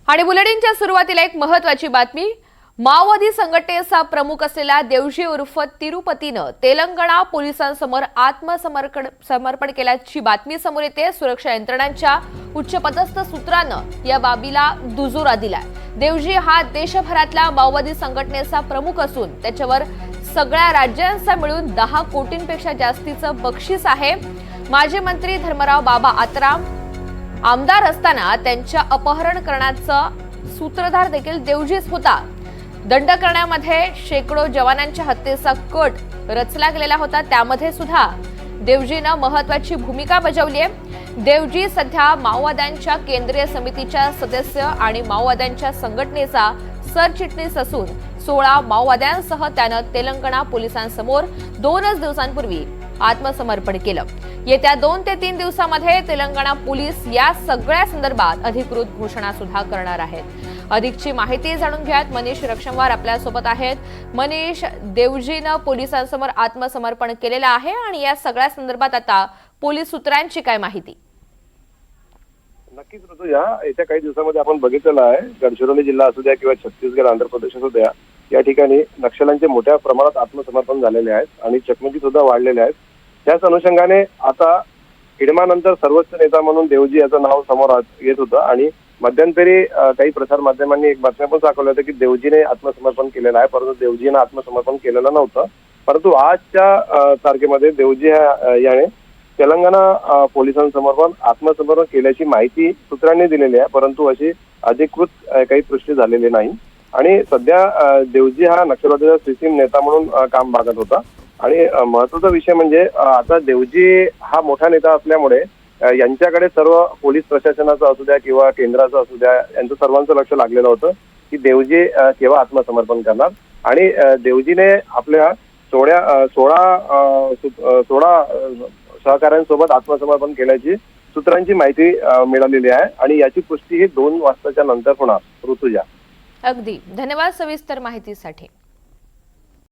आणि बुलेटिनच्या सुरुवातीला एक महत्त्वाची बातमी। माओवादी संघटनेचा प्रमुख असलेला देवजी उर्फ तिरुपतीनं तेलंगणा पोलिसांसमोर आत्मसमर्पण केल्याची बातमी समोर येते। सुरक्षा यंत्रणांच्या उच्चपदस्थ सूत्रांनं या बाबीला दुजोरा दिलाय। देवजी हा देशभरातल्या माओवादी संघटनेचा प्रमुख असून त्याच्यावर सगळ्या राज्यांचा मिळून 10 कोटींपेक्षा जास्तीचं बक्षीस आहे। माजी मंत्री धर्मराव बाबा आत्राम आमदार असताना त्यांच्या अपहरण करण्याचा सूत्रधार देखील देवजीच होता। दंड करण्यामध्ये शेकडो जवानांच्या हत्येचा कट रचला गेलेला होता, त्यामध्ये सुद्धा देवजीनं महत्त्वाची भूमिका बजावली आहे। देवजी सध्या माओवाद्यांच्या केंद्रीय समितीच्या सदस्य आणि माओवाद्यांच्या संघटनेचा सरचिटणीस असून 16 माओवाद्यांसह त्यानं तेलंगणा पोलिसांसमोर 2 दिवसांपूर्वी आत्मसमर्पण केलं। येत्या 2 ते 3 दिवसांमध्ये तेलंगणा पोलीस या सगळ्या संदर्भात अधिकृत घोषणा सुद्धा करणार आहेत। अधिकची माहिती जाणून घ्यात मनीष रक्षमवार आपल्या सोबत आहेत। मनीष, देवजीनं पोलिसांसमोर आत्मसमर्पण केलेलं आहे आणि या सगळ्या संदर्भात आता पोलीस सूत्रांची काय माहिती? नक्कीच ऋतुजा, येत्या काही दिवसांमध्ये आपण बघितलेलं आहे गडचिरोली जिल्हा असू द्या किंवा छत्तीसगड आंध्र प्रदेश असू द्या, या ठिकाणी नक्षल्यांचे मोठ्या प्रमाणात आत्मसमर्पण झालेले आहेत आणि चकमकी सुद्धा वाढलेल्या आहेत। त्याच अनुषंगाने आता हिडमानंतर सर्वोच्च नेता म्हणून देवजी याचं नाव समोर येत होतं आणि मध्यंतरी काही प्रसार माध्यमांनी एक बातम्या पण दाखवल्या होत्या की देवजीने आत्मसमर्पण केलेलं आहे, परंतु देवजीनं आत्मसमर्पण केलेलं नव्हतं। परंतु आजच्या तारखेमध्ये देवजी याने तेलंगणा पोलिसांसमोर पण आत्मसमर्पण केल्याची माहिती सूत्रांनी दिलेली आहे, परंतु अशी अधिकृत काही पुष्टी झालेली नाही। आणि सध्या देवजी हा नक्षलवाद्याचा सिस्टीम नेता म्हणून काम बघत होता आणि महत्त्वाचा विषय म्हणजे आता देवजी हा मोठा नेता असल्यामुळे यांच्याकडे सर्व पोलीस प्रशासनाचं असू द्या किंवा केंद्राचं असू द्या, यांचं सर्वांचं लक्ष लागलेलं होतं की देवजी केव्हा आत्मसमर्पण करणार। आणि देवजीने आपल्या 16 सहकाऱ्यांसोबत आत्मसमर्पण केल्याची सूत्रांची माहिती मिळालेली आहे आणि याची पुष्टी ही 2 वाजताच्या नंतर होणार। ऋतुजा, अगदी धन्यवाद सविस्तर माहितीसाठी।